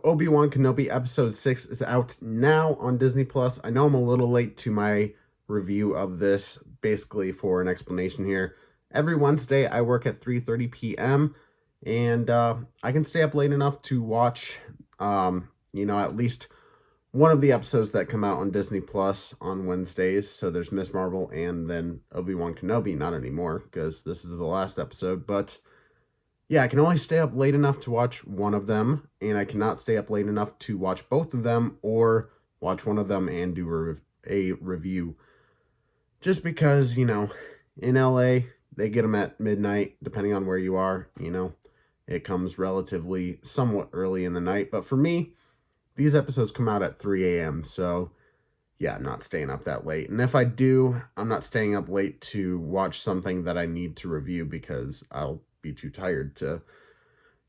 Obi-Wan Kenobi episode 6 is out now on Disney Plus. I know I'm a little late to my review of this. Basically, for an explanation here, every Wednesday I work at 3:30 p.m. and I can stay up late enough to watch at least one of the episodes that come out on Disney Plus on Wednesdays. So there's Miss Marvel and then Obi-Wan Kenobi, not anymore because this is the last episode, but yeah, I can only stay up late enough to watch one of them, and I cannot stay up late enough to watch both of them or watch one of them and do a review. Just because, in LA, they get them at midnight, depending on where you are, it comes relatively somewhat early in the night. But for me, these episodes come out at 3 a.m., so yeah, I'm not staying up that late. And if I do, I'm not staying up late to watch something that I need to review because I'll be too tired to,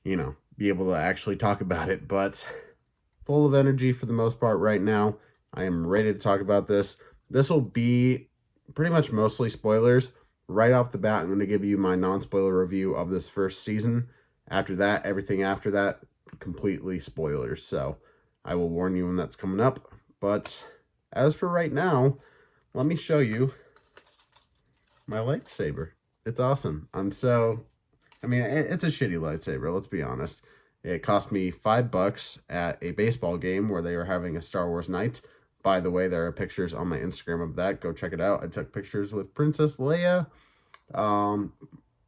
be able to actually talk about it. But full of energy for the most part right now. I am ready to talk about this. This will be pretty much mostly spoilers. Right off the bat, I'm going to give you my non-spoiler review of this first season. After that, everything after that, completely spoilers. So I will warn you when that's coming up. But as for right now, let me show you my lightsaber. It's awesome. It's a shitty lightsaber, let's be honest. It cost me $5 at a baseball game where they were having a Star Wars night. By the way, there are pictures on my Instagram of that. Go check it out. I took pictures with Princess Leia.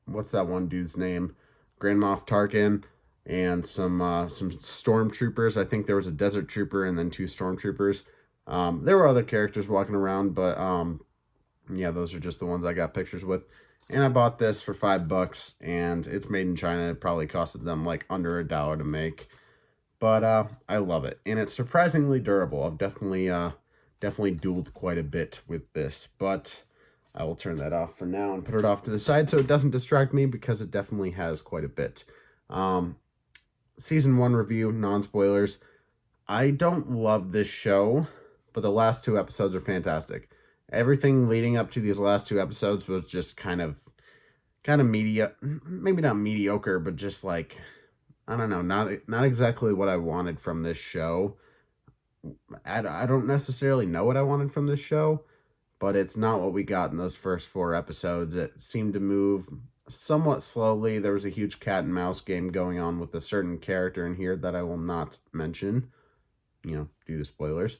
What's that one dude's name? Grand Moff Tarkin and some stormtroopers. I think there was a desert trooper and then 2 stormtroopers. There were other characters walking around, but yeah, those are just the ones I got pictures with. And I bought this for $5, and it's made in China. It probably costed them like under $1 to make, but I love it, and it's surprisingly durable. I've definitely dueled quite a bit with this, but I will turn that off for now and put it off to the side so it doesn't distract me because it definitely has quite a bit. Season 1 review, non-spoilers. I don't love this show, but the last 2 episodes are fantastic. Everything leading up to these last 2 episodes was just kind of mediocre, maybe not mediocre, but just like, I don't know, not exactly what I wanted from this show. I don't necessarily know what I wanted from this show, but it's not what we got in those first 4 episodes. It seemed to move somewhat slowly. There was a huge cat and mouse game going on with a certain character in here that I will not mention, due to spoilers.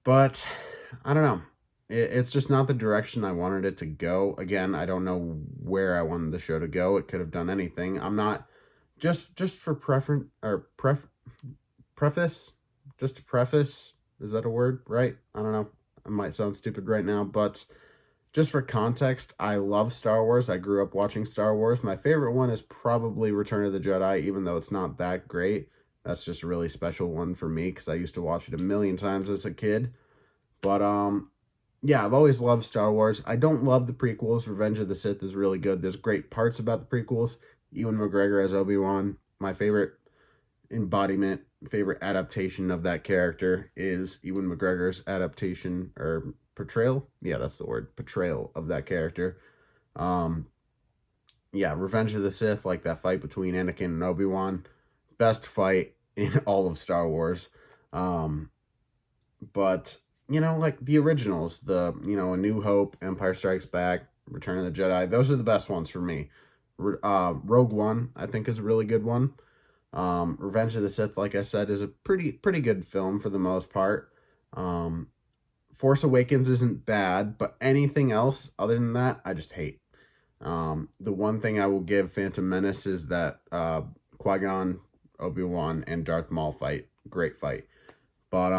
But I don't know. It's just not the direction I wanted it to go. Again, I don't know where I wanted the show to go. It could have done anything. I'm not just for preference or preface. Just to preface, is that a word? Right? I don't know. I might sound stupid right now, but just for context, I love Star Wars. I grew up watching Star Wars. My favorite one is probably Return of the Jedi, even though it's not that great. That's just a really special one for me because I used to watch it a million times as a kid. But yeah, I've always loved Star Wars. I don't love the prequels. Revenge of the Sith is really good. There's great parts about the prequels. Ewan McGregor as Obi-Wan. My favorite embodiment, favorite adaptation of that character is Ewan McGregor's adaptation or portrayal. Yeah, that's the word. Portrayal of that character. Yeah, Revenge of the Sith, like that fight between Anakin and Obi-Wan. Best fight in all of Star Wars. But like the originals, A New Hope, Empire Strikes Back, Return of the Jedi, those are the best ones for me. Rogue One, I think, is a really good one. Revenge of the Sith, like I said, is a pretty good film for the most part. Force Awakens isn't bad, but anything else other than that, I just hate. The one thing I will give Phantom Menace is that Qui-Gon, Obi-Wan, and Darth Maul fight. Great fight. But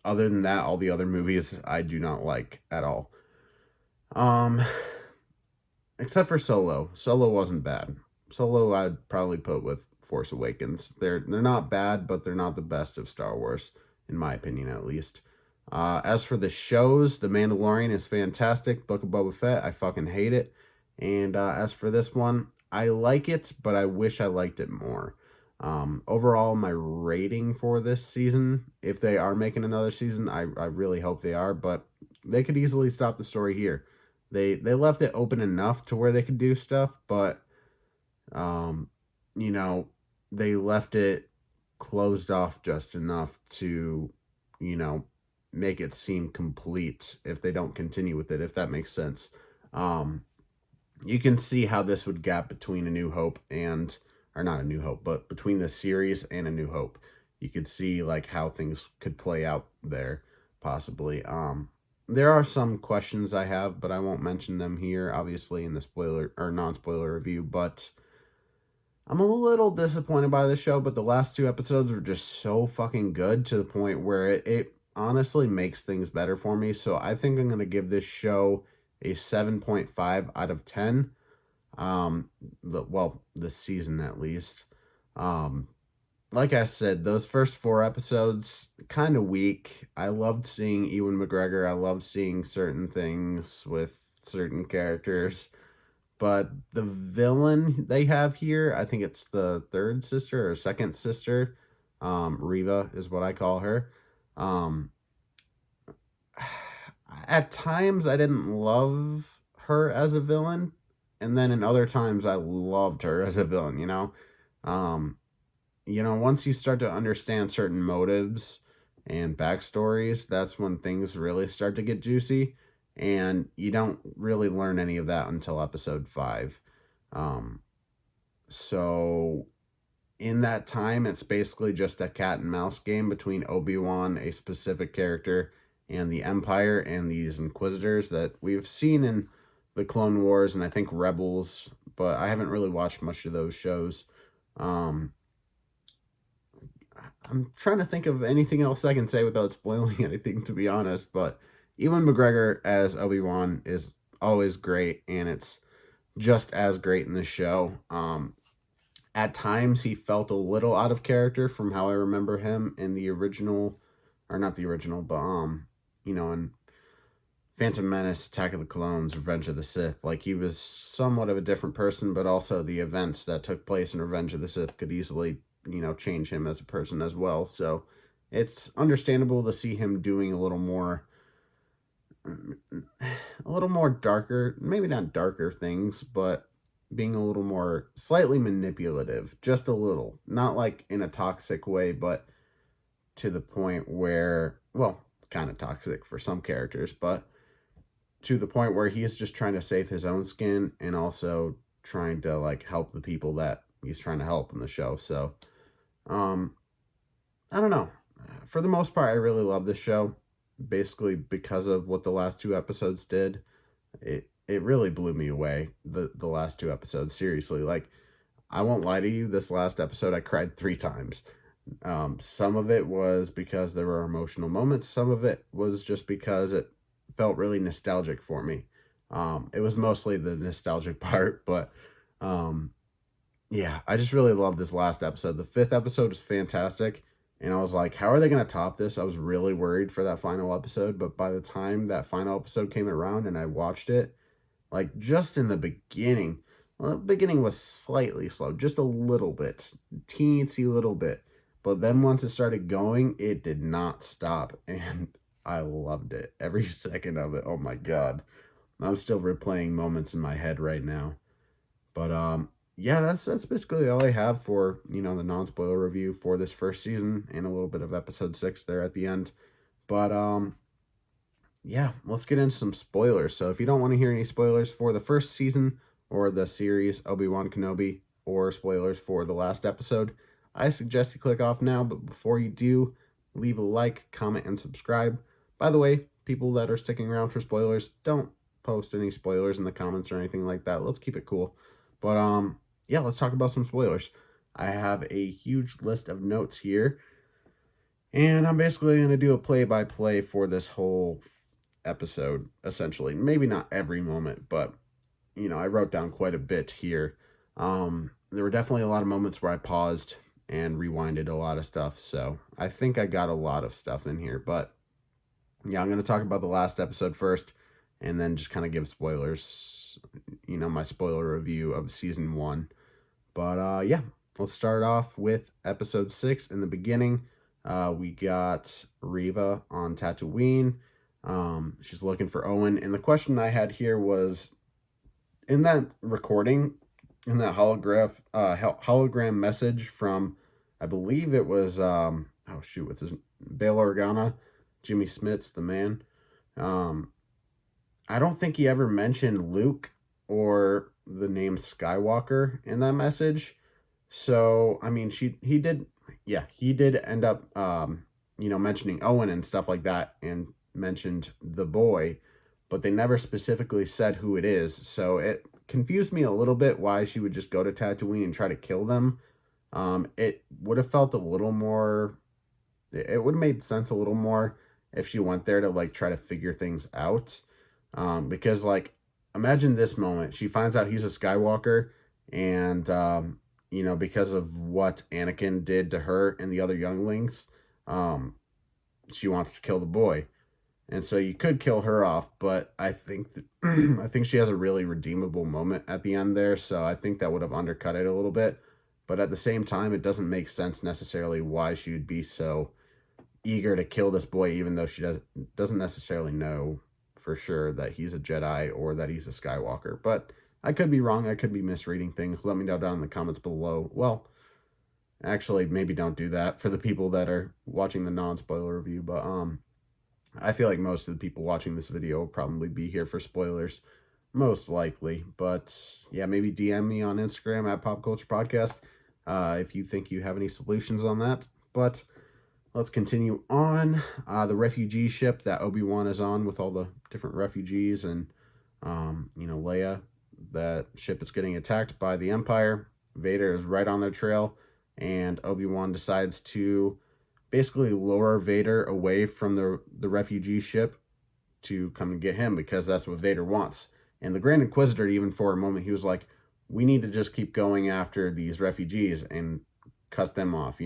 other than that, all the other movies I do not like at all. Except for Solo. Solo wasn't bad. Solo I'd probably put with Force Awakens. They're not bad, but they're not the best of Star Wars, in my opinion at least. As for the shows, The Mandalorian is fantastic. Book of Boba Fett, I fucking hate it. And as for this one, I like it, but I wish I liked it more. Overall, my rating for this season, if they are making another season, I really hope they are, but they could easily stop the story here. They left it open enough to where they could do stuff, but they left it closed off just enough to, you know, make it seem complete if they don't continue with it, if that makes sense. You can see how this would gap between A New Hope and, or not A New Hope, but between the series and A New Hope. You could see like how things could play out there, possibly. There are some questions I have, but I won't mention them here, obviously, in the spoiler or non-spoiler review. But I'm a little disappointed by the show, but the last two episodes were just so fucking good to the point where it honestly makes things better for me. So I think I'm going to give this show a 7.5 out of 10. This season at least. Like I said, those first 4 episodes, kind of weak. I loved seeing Ewan McGregor. I loved seeing certain things with certain characters. But the villain they have here, I think it's the third sister or second sister. Reva is what I call her. At times I didn't love her as a villain, and then in other times I loved her as a villain, you know? Once you start to understand certain motives and backstories, that's when things really start to get juicy. And you don't really learn any of that until episode 5. So in that time, it's basically just a cat and mouse game between Obi-Wan, a specific character, and the Empire and these Inquisitors that we've seen in the Clone Wars and I think Rebels, but I haven't really watched much of those shows. I'm trying to think of anything else I can say without spoiling anything, to be honest, but Ewan McGregor as Obi-Wan is always great, and it's just as great in the show. At times, he felt a little out of character from how I remember him in the original, or not the original, but, in Phantom Menace, Attack of the Clones, Revenge of the Sith. Like, he was somewhat of a different person, but also the events that took place in Revenge of the Sith could easily, change him as a person as well. So it's understandable to see him doing a little more darker, maybe not darker things, but being a little more slightly manipulative, just a little, not like in a toxic way, but to the point where, well, kind of toxic for some characters, but to the point where he's just trying to save his own skin and also trying to like help the people that he's trying to help in the show. So, I don't know. For the most part, I really love this show. Basically, because of what the last 2 episodes did, it really blew me away. The last 2 episodes, seriously. Like, I won't lie to you. This last episode, I cried 3 times. Some of it was because there were emotional moments. Some of it was just because it felt really nostalgic for me. It was mostly the nostalgic part, but yeah, I just really love this last episode. The 5th episode is fantastic. And I was like, how are they going to top this? I was really worried for that final episode. But by the time that final episode came around and I watched it, like just in the beginning, well, the beginning was slightly slow, just a little bit, teensy little bit. But then once it started going, it did not stop. And I loved it. Every second of it. Oh my God. I'm still replaying moments in my head right now. But, yeah, that's basically all I have for, the non-spoiler review for this first season and a little bit of episode 6 there at the end. But, yeah, let's get into some spoilers. So if you don't want to hear any spoilers for the first season or the series Obi-Wan Kenobi or spoilers for the last episode, I suggest you click off now. But before you do, leave a like, comment, and subscribe. By the way, people that are sticking around for spoilers, don't post any spoilers in the comments or anything like that. Let's keep it cool. But, yeah, let's talk about some spoilers. I have a huge list of notes here, and I'm basically going to do a play-by-play for this whole episode, essentially. Maybe not every moment, but, I wrote down quite a bit here. There were definitely a lot of moments where I paused and rewinded a lot of stuff, so I think I got a lot of stuff in here. But, yeah, I'm going to talk about the last episode first, and then just kind of give spoilers, my spoiler review of season 1. But, yeah, let's start off with episode 6. In the beginning, we got Reva on Tatooine. She's looking for Owen. And the question I had here was, in that recording, in that hologram message from I believe it was, oh shoot, what's his, Bail Organa, Jimmy Smits, the man. Um, I don't think he ever mentioned Luke or the name Skywalker in that message. So, I mean, he did, yeah, he did end up, mentioning Owen and stuff like that and mentioned the boy, but they never specifically said who it is. So it confused me a little bit why she would just go to Tatooine and try to kill them. It would have felt a little more, it would have made sense a little more if she went there to like try to figure things out. Because like, imagine this moment. She finds out he's a Skywalker and, because of what Anakin did to her and the other younglings, um, she wants to kill the boy. And so you could kill her off, but I think that, I think she has a really redeemable moment at the end there, so I think that would have undercut it a little bit. But at the same time, it doesn't make sense necessarily why she would be so eager to kill this boy, even though she doesn't necessarily know for sure that he's a Jedi or that he's a Skywalker. But I could be wrong. I could be misreading things. Let me know down in the comments below. Well, actually, maybe don't do that for the people that are watching the non-spoiler review. But I feel like most of the people watching this video will probably be here for spoilers, most likely. But yeah, maybe DM me on Instagram at Pop Culture Podcast if you think you have any solutions on that. But let's continue on. The refugee ship that Obi-Wan is on with all the different refugees and, Leia. That ship is getting attacked by the Empire. Vader is right on their trail, and Obi-Wan decides to basically lure Vader away from the refugee ship to come and get him because that's what Vader wants. And the Grand Inquisitor, even for a moment, he was like, we need to just keep going after these refugees and cut them off,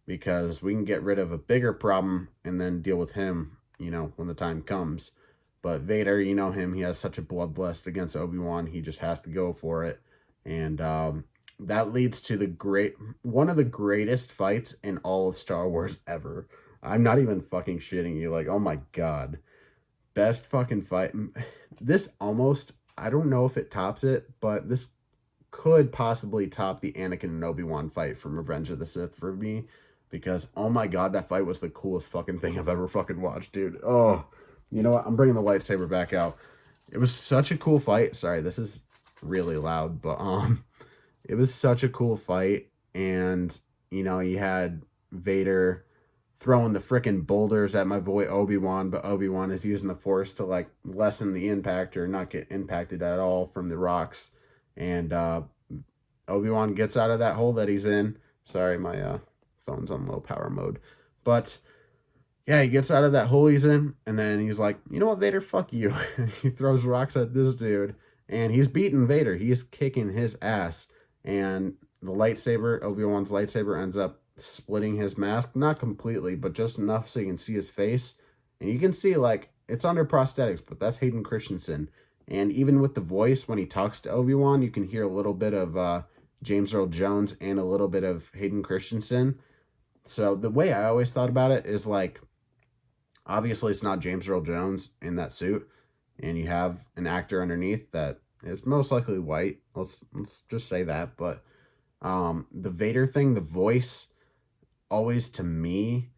because we can get rid of a bigger problem and then deal with him, when the time comes. But Vader, you know him, he has such a bloodlust against Obi-Wan, he just has to go for it. And that leads to one of the greatest fights in all of Star Wars ever. I'm not even fucking shitting you. Like, oh my god. Best fucking fight. This almost, I don't know if it tops it, but this could possibly top the Anakin and Obi-Wan fight from Revenge of the Sith for me. Because, oh my god, that fight was the coolest fucking thing I've ever fucking watched, dude. Oh, you know what? I'm bringing the lightsaber back out. It was such a cool fight. Sorry, this is really loud, but it was such a cool fight. And, you had Vader throwing the freaking boulders at my boy Obi-Wan, but Obi-Wan is using the Force to, like, lessen the impact or not get impacted at all from the rocks. And Obi-Wan gets out of that hole that he's in. Sorry, my phone's on low power mode. But yeah, he gets out of that hole he's in, and then he's like, you know what, Vader, fuck you. He throws rocks at this dude, and he's beating Vader. He's kicking his ass. And the lightsaber, Obi-Wan's lightsaber, ends up splitting his mask. Not completely, but just enough so you can see his face. And you can see, like, it's under prosthetics, but that's Hayden Christensen. And even with the voice, when he talks to Obi-Wan, you can hear a little bit of James Earl Jones and a little bit of Hayden Christensen. So the way I always thought about it is, like, obviously it's not James Earl Jones in that suit, and you have an actor underneath that is most likely white. Let's just say that. But the Vader thing, the voice, always to me,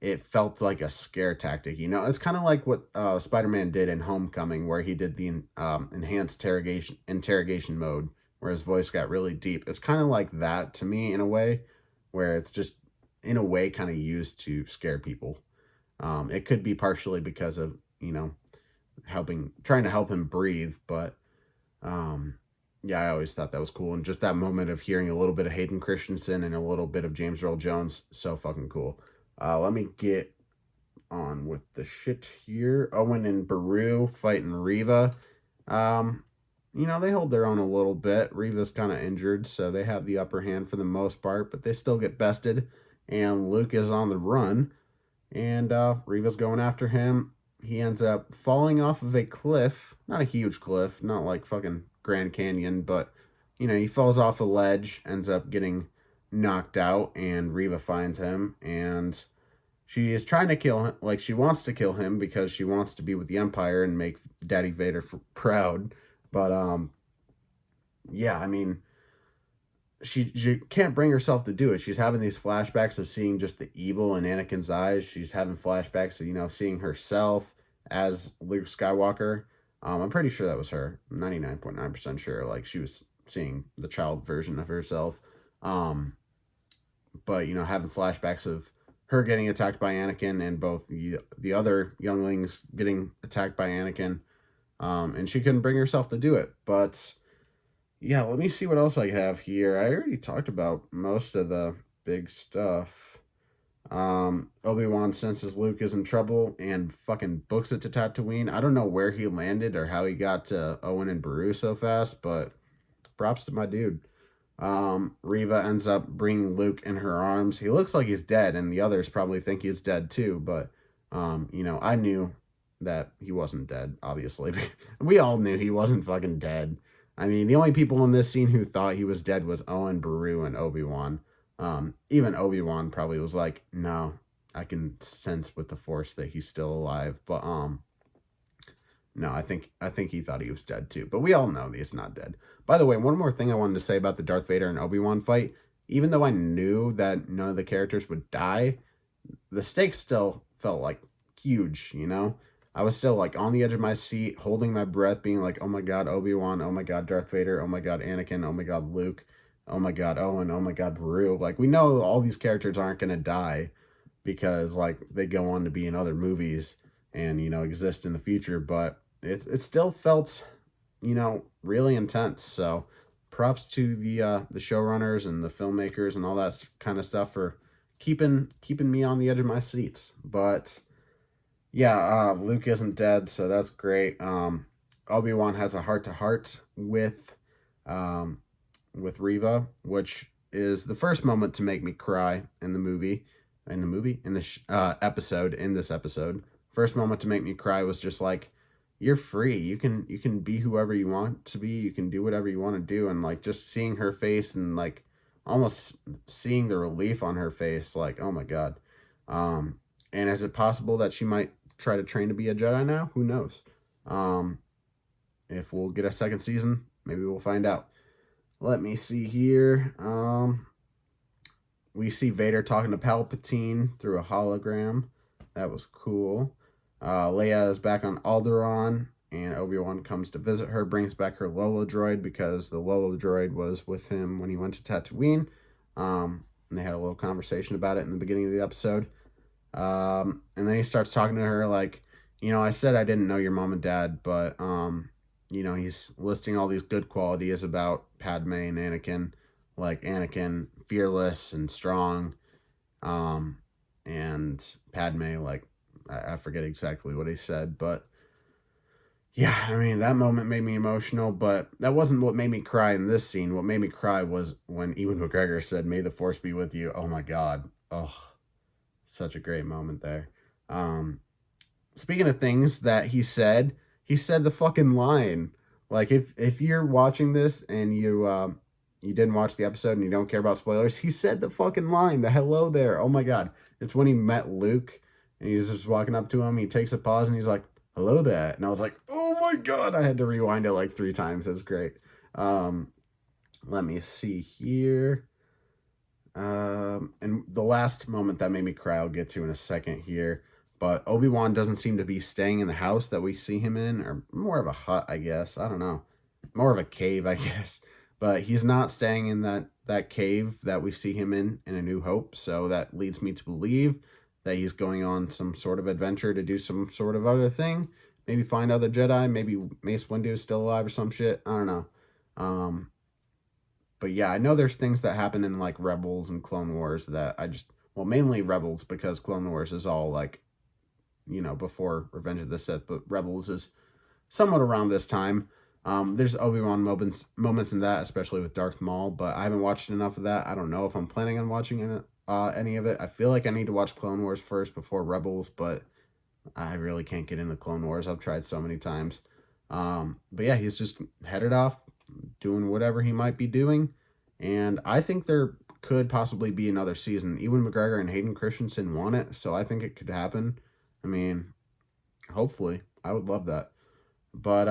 it felt like a scare tactic. It's kind of like what Spider-Man did in Homecoming, where he did the enhanced interrogation mode, where his voice got really deep. It's kind of like that to me in a way, where it's just in a way kind of used to scare people. It could be partially because of, trying to help him breathe, but yeah, I always thought that was cool. And just that moment of hearing a little bit of Hayden Christensen and a little bit of James Earl Jones, so fucking cool. Let me get on with the shit here. Owen and Beru fighting Reva. They hold their own a little bit. Reva's kind of injured, so they have the upper hand for the most part, but they still get bested. And Luke is on the run, and Reva's going after him. He ends up falling off of a cliff. Not a huge cliff, not like fucking Grand Canyon, but, he falls off a ledge, ends up getting knocked out, and Reva finds him, and she is trying to kill him. Like, she wants to kill him because she wants to be with the Empire and make Daddy Vader proud. But, yeah, I mean, she can't bring herself to do it. She's having these flashbacks of seeing just the evil in Anakin's eyes. She's having flashbacks of, seeing herself as Luke Skywalker. I'm pretty sure that was her. I'm 99.9% sure. Like, she was seeing the child version of herself. But, having flashbacks of her getting attacked by Anakin and both the other younglings getting attacked by Anakin. And she couldn't bring herself to do it. But yeah, let me see what else I have here. I already talked about most of the big stuff. Obi-Wan senses Luke is in trouble and fucking books it to Tatooine. I don't know where he landed or how he got to Owen and Beru so fast, but props to my dude. Reva ends up bringing Luke in her arms. He looks like he's dead, and the others probably think he's dead too, but, I knew that he wasn't dead, obviously. We all knew he wasn't fucking dead. I mean, the only people in this scene who thought he was dead was Owen, Beru, and Obi-Wan. Even Obi-Wan probably was like, no, I can sense with the Force that he's still alive. But, no, I think he thought he was dead too. But we all know he's not dead. By the way, one more thing I wanted to say about the Darth Vader and Obi-Wan fight. Even though I knew that none of the characters would die, the stakes still felt like huge, I was still like on the edge of my seat, holding my breath, being like, oh my god, Obi-Wan, oh my god, Darth Vader, oh my god, Anakin, oh my god, Luke, oh my god, Owen, oh my god, Beru. Like, we know all these characters aren't going to die because, like, they go on to be in other movies and, exist in the future, but it still felt, really intense. So props to the showrunners and the filmmakers and all that kind of stuff for keeping me on the edge of my seats. But yeah, Luke isn't dead, so that's great. Obi-Wan has a heart-to-heart with Reva, which is the first moment to make me cry in this episode. First moment to make me cry was just like, you're free. You can be whoever you want to be. You can do whatever you want to do, and like just seeing her face and like almost seeing the relief on her face, like, oh my god. And is it possible that she might try to train to be a Jedi now? Who knows? If we'll get a second season, maybe we'll find out. Let me see here. We see Vader talking to Palpatine through a hologram. That was cool. Leia is back on Alderaan, and Obi-Wan comes to visit her, brings back her Lola droid because the Lola droid was with him when he went to Tatooine. And they had a little conversation about it in the beginning of the episode. And then he starts talking to her like, I said I didn't know your mom and dad, but, he's listing all these good qualities about Padme and Anakin, like Anakin, fearless and strong, and Padme, like, I forget exactly what he said, but yeah, I mean, that moment made me emotional, but that wasn't what made me cry in this scene. What made me cry was when Ewan McGregor said, "May the Force be with you." Oh my God. Oh, such a great moment there. Speaking of things that he said the fucking line. Like, if you're watching this and you didn't watch the episode and you don't care about spoilers, he said the fucking line, the hello there. Oh my god. It's when he met Luke and he's just walking up to him, he takes a pause and he's like, hello there. And I was like, oh my god, I had to rewind it like 3 times. It was great. Let me see here. And the last moment that made me cry, I'll get to in a second here. But Obi-Wan doesn't seem to be staying in the house that we see him in, or more of a hut, I guess. I don't know. More of a cave, I guess. But he's not staying in that cave that we see him in A New Hope. So that leads me to believe that he's going on some sort of adventure to do some sort of other thing. Maybe find other Jedi. Maybe Mace Windu is still alive or some shit. I don't know. But yeah, I know there's things that happen in like Rebels and Clone Wars that mainly Rebels, because Clone Wars is all like, before Revenge of the Sith, but Rebels is somewhat around this time. There's Obi-Wan moments in that, especially with Darth Maul, but I haven't watched enough of that. I don't know if I'm planning on watching any of it. I feel like I need to watch Clone Wars first before Rebels, but I really can't get into Clone Wars. I've tried so many times. But yeah, he's just headed off, doing whatever he might be doing, and I think there could possibly be another season. Ewan McGregor and Hayden Christensen want it, so I think it could happen. I mean, hopefully. I would love that. But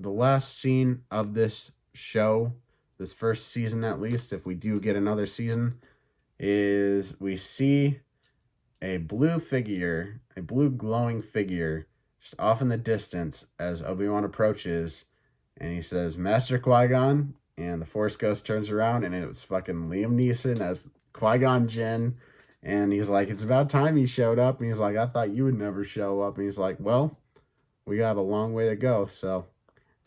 the last scene of this show this first season, at least, if we do get another season, is we see a blue figure, a blue glowing figure, just off in the distance as Obi-Wan approaches, and he says, Master Qui-Gon, and the Force Ghost turns around, and it was fucking Liam Neeson as Qui-Gon Jinn, and he's like, it's about time you showed up, and he's like, I thought you would never show up, and he's like, well, we have a long way to go, so,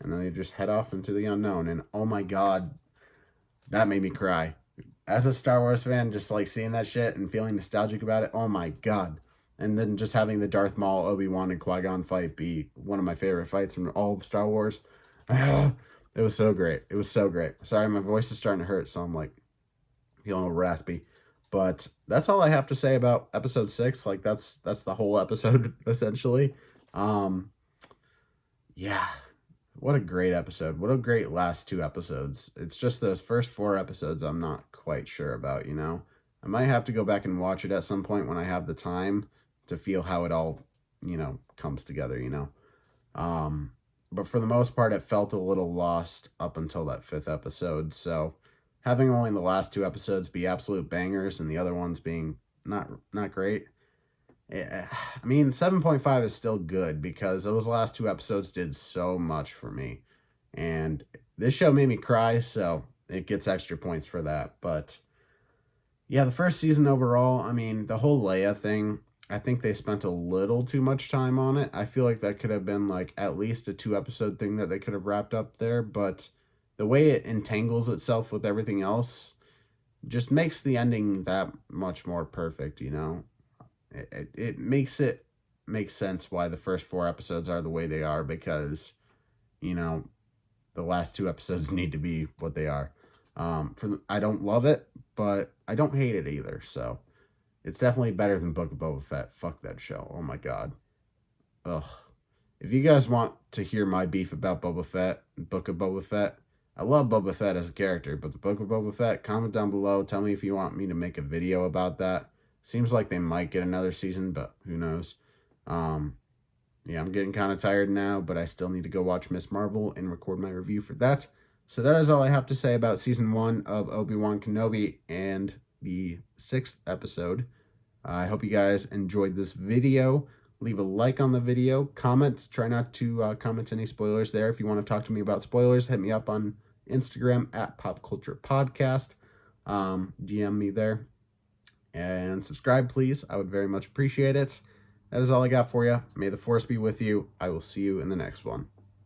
and then they just head off into the unknown, and oh my god, that made me cry. As a Star Wars fan, just like seeing that shit and feeling nostalgic about it, oh my god. And then just having the Darth Maul, Obi-Wan, and Qui-Gon fight be one of my favorite fights from all of Star Wars. It was so great. It was so great. Sorry, my voice is starting to hurt, so I'm like feeling a little raspy. But that's all I have to say about episode 6. Like that's the whole episode, essentially. Yeah. What a great episode. What a great last 2 episodes. It's just those first 4 episodes I'm not quite sure about, you know? I might have to go back and watch it at some point when I have the time to feel how it all, you know, comes together, you know? But for the most part, it felt a little lost up until that 5th episode. So having only the last 2 episodes be absolute bangers and the other ones being not great, I mean, 7.5 is still good because those last 2 episodes did so much for me. And this show made me cry, so it gets extra points for that. But yeah, the first season overall, I mean, the whole Leia thing, I think they spent a little too much time on it. I feel like that could have been like at least a 2-episode thing that they could have wrapped up there. But the way it entangles itself with everything else just makes the ending that much more perfect, you know? It makes it make sense why the first 4 episodes are the way they are because, you know, the last 2 episodes need to be what they are. I don't love it, but I don't hate it either. So it's definitely better than Book of Boba Fett. Fuck that show. Oh my god. Ugh. If you guys want to hear my beef about Boba Fett, Book of Boba Fett, I love Boba Fett as a character, but the Book of Boba Fett, comment down below. Tell me if you want me to make a video about that. Seems like they might get another season, but who knows? Yeah, I'm getting kind of tired now, but I still need to go watch Miss Marvel and record my review for that. So that is all I have to say about Season 1 of Obi-Wan Kenobi and the 6th episode. I hope you guys enjoyed this video. Leave a like on the video. Comments. Try not to comment any spoilers there. If you want to talk to me about spoilers, hit me up on Instagram at Pop Culture Podcast. DM me there. And subscribe, please. I would very much appreciate it. That is all I got for you. May the Force be with you. I will see you in the next one.